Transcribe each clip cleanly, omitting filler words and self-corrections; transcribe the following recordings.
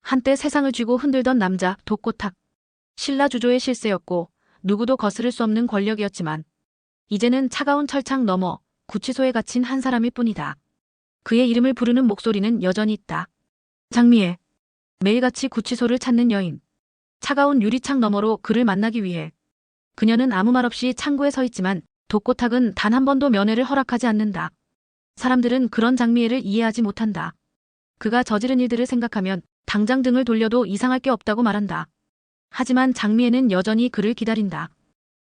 한때 세상을 쥐고 흔들던 남자 독고탁. 신라주조의 실세였고 누구도 거스를 수 없는 권력이었지만 이제는 차가운 철창 너머 구치소에 갇힌 한 사람일 뿐이다. 그의 이름을 부르는 목소리는 여전히 있다. 장미애. 매일같이 구치소를 찾는 여인. 차가운 유리창 너머로 그를 만나기 위해. 그녀는 아무 말 없이 창구에 서 있지만 독고탁은 단 한 번도 면회를 허락하지 않는다. 사람들은 그런 장미애를 이해하지 못한다. 그가 저지른 일들을 생각하면 당장 등을 돌려도 이상할 게 없다고 말한다. 하지만 장미애는 여전히 그를 기다린다.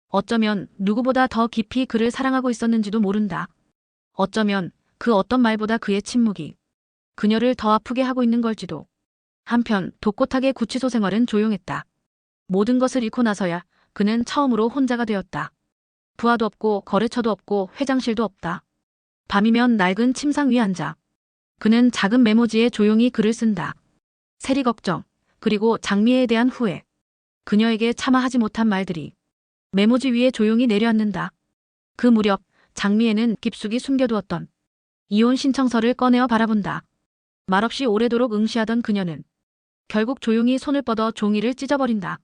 어쩌면 누구보다 더 깊이 그를 사랑하고 있었는지도 모른다. 어쩌면 그 어떤 말보다 그의 침묵이 그녀를 더 아프게 하고 있는 걸지도. 한편 독고탁의 구치소 생활은 조용했다. 모든 것을 잃고 나서야 그는 처음으로 혼자가 되었다. 부하도 없고 거래처도 없고 회장실도 없다. 밤이면 낡은 침상 위에 앉아 그는 작은 메모지에 조용히 글을 쓴다. 세리 걱정, 그리고 장미애에 대한 후회. 그녀에게 차마 하지 못한 말들이 메모지 위에 조용히 내려앉는다. 그 무렵 장미애는 깊숙이 숨겨두었던 이혼 신청서를 꺼내어 바라본다. 말없이 오래도록 응시하던 그녀는 결국 조용히 손을 뻗어 종이를 찢어버린다.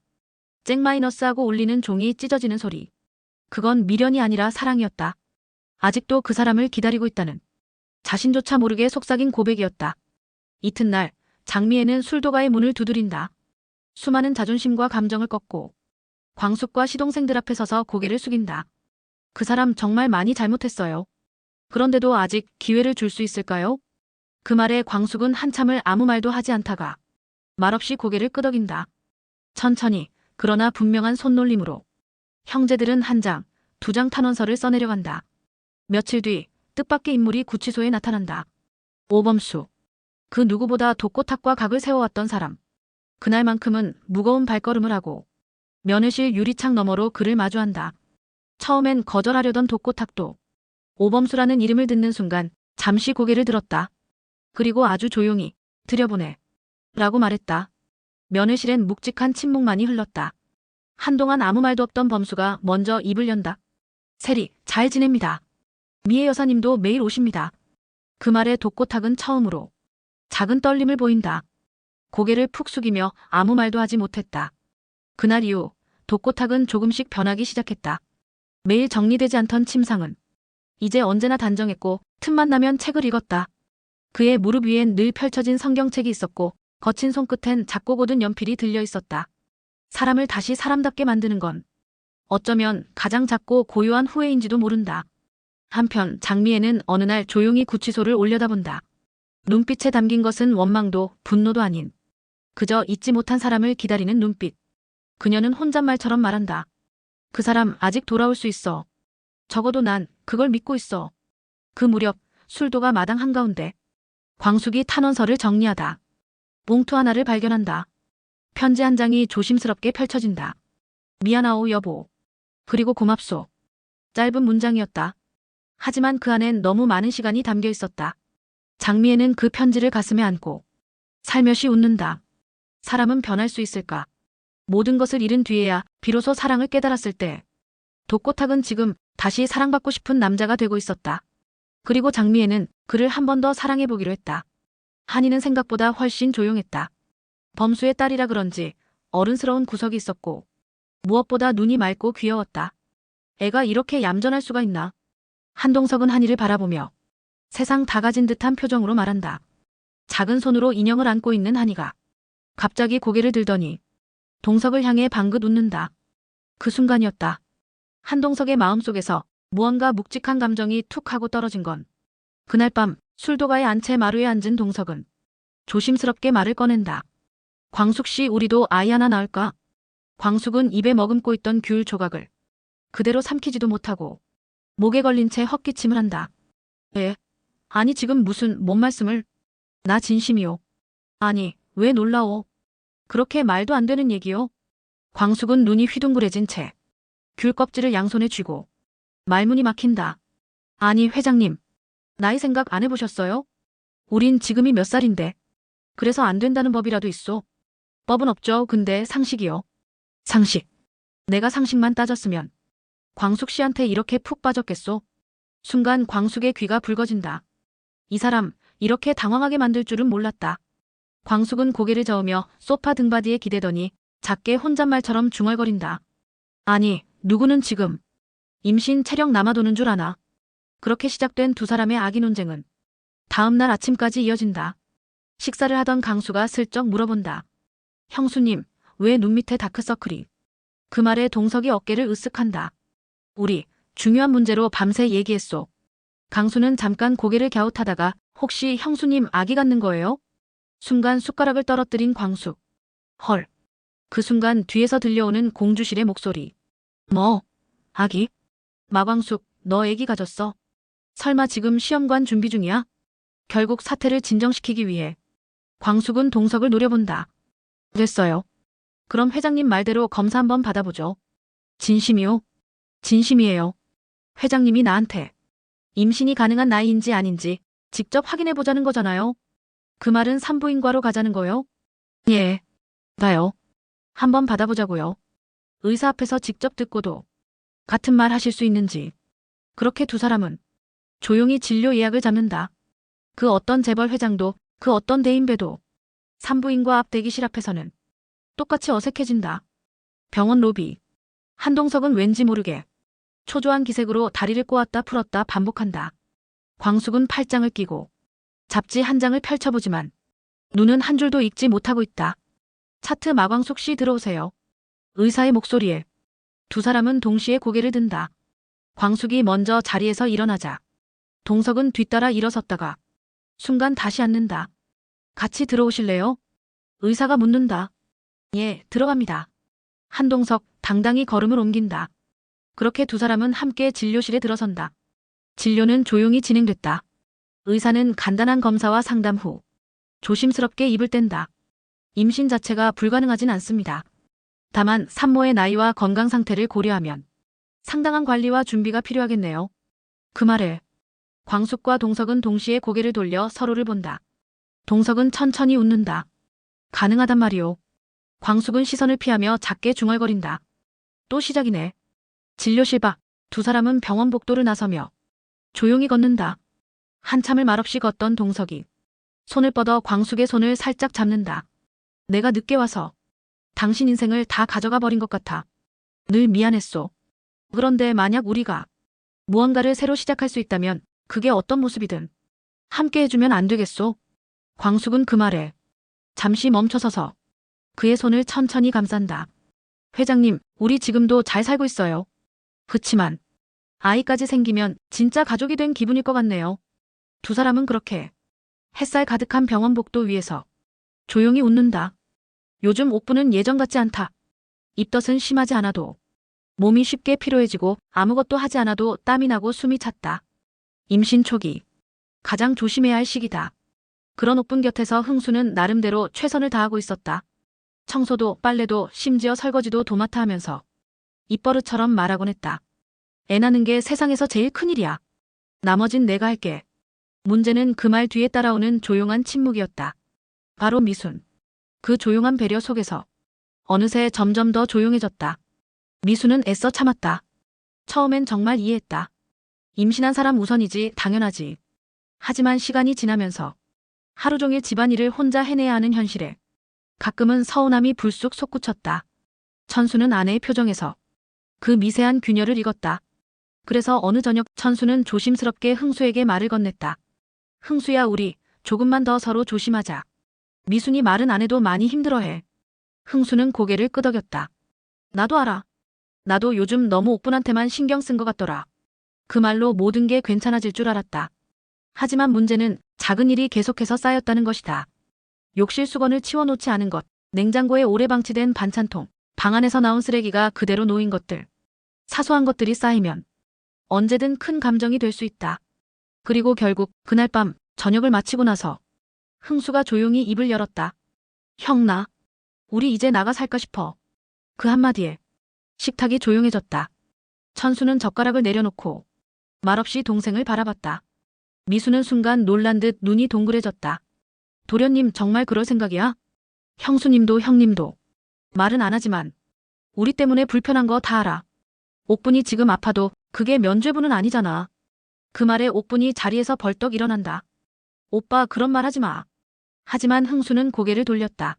쨍마이너스하고 울리는 종이 찢어지는 소리. 그건 미련이 아니라 사랑이었다. 아직도 그 사람을 기다리고 있다는 자신조차 모르게 속삭인 고백이었다. 이튿날 장미애는 술도가의 문을 두드린다. 수많은 자존심과 감정을 꺾고 광숙과 시동생들 앞에 서서 고개를 숙인다. 그 사람 정말 많이 잘못했어요. 그런데도 아직 기회를 줄 수 있을까요? 그 말에 광숙은 한참을 아무 말도 하지 않다가 말없이 고개를 끄덕인다. 천천히 그러나 분명한 손놀림으로 형제들은 한 장, 두 장 탄원서를 써내려간다. 며칠 뒤 뜻밖의 인물이 구치소에 나타난다. 오범수. 그 누구보다 독고탁과 각을 세워왔던 사람. 그날만큼은 무거운 발걸음을 하고 면회실 유리창 너머로 그를 마주한다. 처음엔 거절하려던 독고탁도 오범수라는 이름을 듣는 순간 잠시 고개를 들었다. 그리고 아주 조용히 들여보내 라고 말했다. 면회실엔 묵직한 침묵만이 흘렀다. 한동안 아무 말도 없던 범수가 먼저 입을 연다. 세리, 잘 지냅니다. 미애 여사님도 매일 오십니다. 그 말에 독고탁은 처음으로 작은 떨림을 보인다. 고개를 푹 숙이며 아무 말도 하지 못했다. 그날 이후 독고탁은 조금씩 변하기 시작했다. 매일 정리되지 않던 침상은 이제 언제나 단정했고 틈만 나면 책을 읽었다. 그의 무릎 위엔 늘 펼쳐진 성경책이 있었고 거친 손끝엔 작고 고든 연필이 들려 있었다. 사람을 다시 사람답게 만드는 건 어쩌면 가장 작고 고요한 후회인지도 모른다. 한편 장미애는 어느 날 조용히 구치소를 올려다본다. 눈빛에 담긴 것은 원망도 분노도 아닌 그저 잊지 못한 사람을 기다리는 눈빛. 그녀는 혼잣말처럼 말한다. 그 사람 아직 돌아올 수 있어. 적어도 난 그걸 믿고 있어. 그 무렵 술도가 마당 한가운데 광숙이 탄원서를 정리하다 봉투 하나를 발견한다. 편지 한 장이 조심스럽게 펼쳐진다. 미안하오 여보. 그리고 고맙소. 짧은 문장이었다. 하지만 그 안엔 너무 많은 시간이 담겨 있었다. 장미애는 그 편지를 가슴에 안고 살며시 웃는다. 사람은 변할 수 있을까? 모든 것을 잃은 뒤에야 비로소 사랑을 깨달았을 때. 독고탁은 지금 다시 사랑받고 싶은 남자가 되고 있었다. 그리고 장미애는 그를 한 번 더 사랑해보기로 했다. 한이는 생각보다 훨씬 조용했다. 범수의 딸이라 그런지 어른스러운 구석이 있었고 무엇보다 눈이 맑고 귀여웠다. 애가 이렇게 얌전할 수가 있나? 한동석은 한이를 바라보며 세상 다 가진 듯한 표정으로 말한다. 작은 손으로 인형을 안고 있는 한이가 갑자기 고개를 들더니 동석을 향해 방긋 웃는다. 그 순간이었다. 한동석의 마음속에서 무언가 묵직한 감정이 툭 하고 떨어진 건 그날 밤 술도가에 앉채 마루에 앉은 동석은 조심스럽게 말을 꺼낸다. 광숙씨, 우리도 아이 하나 낳을까? 광숙은 입에 머금고 있던 귤 조각을 그대로 삼키지도 못하고 목에 걸린 채 헛기침을 한다. 에? 아니 지금 무슨 뭔 말씀을? 나 진심이요. 아니 왜 놀라워? 그렇게 말도 안 되는 얘기요? 광숙은 눈이 휘둥그레진 채 귤 껍질을 양손에 쥐고 말문이 막힌다. 아니 회장님, 나이 생각 안 해보셨어요? 우린 지금이 몇 살인데. 그래서 안 된다는 법이라도 있어. 법은 없죠. 근데 상식이요. 상식. 내가 상식만 따졌으면 광숙 씨한테 이렇게 푹 빠졌겠소? 순간 광숙의 귀가 붉어진다. 이 사람 이렇게 당황하게 만들 줄은 몰랐다. 광숙은 고개를 저으며 소파 등받이에 기대더니 작게 혼잣말처럼 중얼거린다. 아니, 누구는 지금 임신 체력 남아도는 줄 아나. 그렇게 시작된 두 사람의 아기 논쟁은 다음 날 아침까지 이어진다. 식사를 하던 강수가 슬쩍 물어본다. 형수님, 왜 눈 밑에 다크서클이? 그 말에 동석이 어깨를 으쓱한다. 우리 중요한 문제로 밤새 얘기했소. 강수는 잠깐 고개를 갸웃하다가 혹시 형수님 아기 갖는 거예요? 순간 숟가락을 떨어뜨린 광숙. 헐. 그 순간 뒤에서 들려오는 공주실의 목소리. 뭐? 아기? 마광숙, 너 애기 가졌어? 설마 지금 시험관 준비 중이야? 결국 사태를 진정시키기 위해 광숙은 동석을 노려본다. 됐어요. 그럼 회장님 말대로 검사 한번 받아보죠. 진심이요? 진심이에요. 회장님이 나한테 임신이 가능한 나이인지 아닌지 직접 확인해보자는 거잖아요. 그 말은 산부인과로 가자는 거요? 예. 나요. 한번 받아보자고요. 의사 앞에서 직접 듣고도 같은 말 하실 수 있는지. 그렇게 두 사람은 조용히 진료 예약을 잡는다. 그 어떤 재벌 회장도 그 어떤 대인배도 산부인과 앞 대기실 앞에서는 똑같이 어색해진다. 병원 로비. 한동석은 왠지 모르게 초조한 기색으로 다리를 꼬았다 풀었다 반복한다. 광숙은 팔짱을 끼고 잡지 한 장을 펼쳐보지만 눈은 한 줄도 읽지 못하고 있다. 차트 마광숙 씨 들어오세요. 의사의 목소리에 두 사람은 동시에 고개를 든다. 광숙이 먼저 자리에서 일어나자 동석은 뒤따라 일어섰다가 순간 다시 앉는다. 같이 들어오실래요? 의사가 묻는다. 예, 들어갑니다. 한동석 당당히 걸음을 옮긴다. 그렇게 두 사람은 함께 진료실에 들어선다. 진료는 조용히 진행됐다. 의사는 간단한 검사와 상담 후 조심스럽게 입을 뗀다. 임신 자체가 불가능하진 않습니다. 다만 산모의 나이와 건강 상태를 고려하면 상당한 관리와 준비가 필요하겠네요. 그 말에 광숙과 동석은 동시에 고개를 돌려 서로를 본다. 동석은 천천히 웃는다. 가능하단 말이오. 광숙은 시선을 피하며 작게 중얼거린다. 또 시작이네. 진료실 밖 두 사람은 병원 복도를 나서며 조용히 걷는다. 한참을 말없이 걷던 동석이 손을 뻗어 광숙의 손을 살짝 잡는다. 내가 늦게 와서 당신 인생을 다 가져가 버린 것 같아. 늘 미안했소. 그런데 만약 우리가 무언가를 새로 시작할 수 있다면 그게 어떤 모습이든 함께 해주면 안 되겠소? 광숙은 그 말에 잠시 멈춰서서 그의 손을 천천히 감싼다. 회장님, 우리 지금도 잘 살고 있어요. 그치만 아이까지 생기면 진짜 가족이 된 기분일 것 같네요. 두 사람은 그렇게 햇살 가득한 병원 복도 위에서 조용히 웃는다. 요즘 옥부는 예전 같지 않다. 입덧은 심하지 않아도 몸이 쉽게 피로해지고 아무것도 하지 않아도 땀이 나고 숨이 찼다. 임신 초기 가장 조심해야 할 시기다. 그런 옥분 곁에서 흥수는 나름대로 최선을 다하고 있었다. 청소도 빨래도 심지어 설거지도 도맡아 하면서 입버릇처럼 말하곤 했다. 애 낳는 게 세상에서 제일 큰일이야. 나머진 내가 할게. 문제는 그 말 뒤에 따라오는 조용한 침묵이었다. 바로 미순. 그 조용한 배려 속에서 어느새 점점 더 조용해졌다. 미순은 애써 참았다. 처음엔 정말 이해했다. 임신한 사람 우선이지 당연하지. 하지만 시간이 지나면서 하루 종일 집안일을 혼자 해내야 하는 현실에 가끔은 서운함이 불쑥 솟구쳤다. 천수는 아내의 표정에서 그 미세한 균열을 읽었다. 그래서 어느 저녁 천수는 조심스럽게 흥수에게 말을 건넸다. 흥수야, 우리 조금만 더 서로 조심하자. 미순이 말은 안 해도 많이 힘들어해. 흥수는 고개를 끄덕였다. 나도 알아. 나도 요즘 너무 옥분한테만 신경 쓴 것 같더라. 그 말로 모든 게 괜찮아질 줄 알았다. 하지만 문제는 작은 일이 계속해서 쌓였다는 것이다. 욕실 수건을 치워놓지 않은 것, 냉장고에 오래 방치된 반찬통, 방 안에서 나온 쓰레기가 그대로 놓인 것들. 사소한 것들이 쌓이면 언제든 큰 감정이 될 수 있다. 그리고 결국 그날 밤 저녁을 마치고 나서 흥수가 조용히 입을 열었다. 형, 나 우리 이제 나가 살까 싶어. 그 한마디에 식탁이 조용해졌다. 천수는 젓가락을 내려놓고 말없이 동생을 바라봤다. 미수는 순간 놀란 듯 눈이 동그래졌다. 도련님 정말 그럴 생각이야? 형수님도 형님도. 말은 안 하지만 우리 때문에 불편한 거 다 알아. 옥분이 지금 아파도 그게 면죄부는 아니잖아. 그 말에 옥분이 자리에서 벌떡 일어난다. 오빠 그런 말 하지 마. 하지만 흥수는 고개를 돌렸다.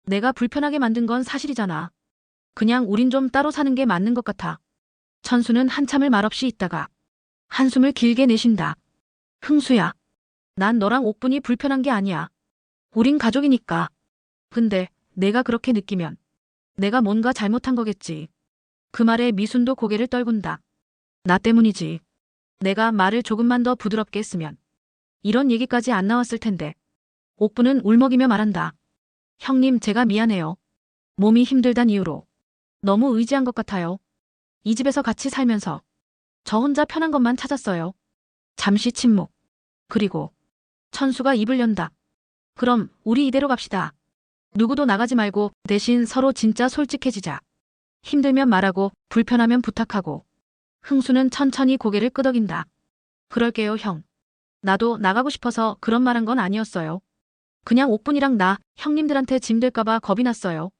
내가 불편하게 만든 건 사실이잖아. 그냥 우린 좀 따로 사는 게 맞는 것 같아. 천수는 한참을 말없이 있다가 한숨을 길게 내쉰다. 흥수야. 난 너랑 옥분이 불편한 게 아니야. 우린 가족이니까. 근데 내가 그렇게 느끼면 내가 뭔가 잘못한 거겠지. 그 말에 미순도 고개를 떨군다. 나 때문이지. 내가 말을 조금만 더 부드럽게 했으면 이런 얘기까지 안 나왔을 텐데. 옥분은 울먹이며 말한다. 형님, 제가 미안해요. 몸이 힘들단 이유로 너무 의지한 것 같아요. 이 집에서 같이 살면서 저 혼자 편한 것만 찾았어요. 잠시 침묵. 그리고 천수가 입을 연다. 그럼 우리 이대로 갑시다. 누구도 나가지 말고 대신 서로 진짜 솔직해지자. 힘들면 말하고 불편하면 부탁하고. 흥수는 천천히 고개를 끄덕인다. 그럴게요, 형. 나도 나가고 싶어서 그런 말 한 건 아니었어요. 그냥 옥분이랑 나 형님들한테 짐될까봐 겁이 났어요.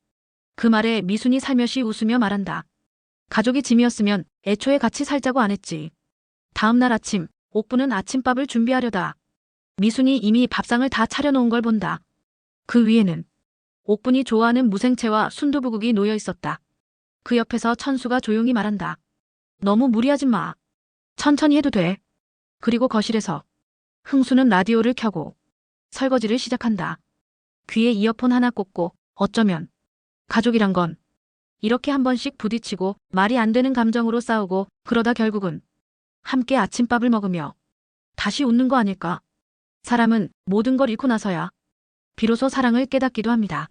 그 말에 미순이 살며시 웃으며 말한다. 가족이 짐이었으면 애초에 같이 살자고 안 했지. 다음 날 아침, 옥분은 아침밥을 준비하려다. 미순이 이미 밥상을 다 차려놓은 걸 본다. 그 위에는 옥분이 좋아하는 무생채와 순두부국이 놓여 있었다. 그 옆에서 천수가 조용히 말한다. 너무 무리하지 마. 천천히 해도 돼. 그리고 거실에서 흥수는 라디오를 켜고 설거지를 시작한다. 귀에 이어폰 하나 꽂고 어쩌면 가족이란 건 이렇게 한 번씩 부딪히고 말이 안 되는 감정으로 싸우고 그러다 결국은 함께 아침밥을 먹으며 다시 웃는 거 아닐까. 사람은 모든 걸 잃고 나서야 비로소 사랑을 깨닫기도 합니다.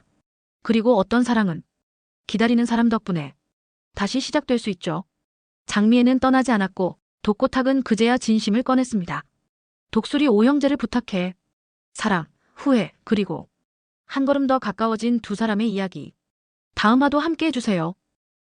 그리고 어떤 사랑은 기다리는 사람 덕분에 다시 시작될 수 있죠. 장미애는 떠나지 않았고 독고탁은 그제야 진심을 꺼냈습니다. 독수리 오형제를 부탁해. 사랑, 후회, 그리고 한 걸음 더 가까워진 두 사람의 이야기. 다음 화도 함께 해주세요.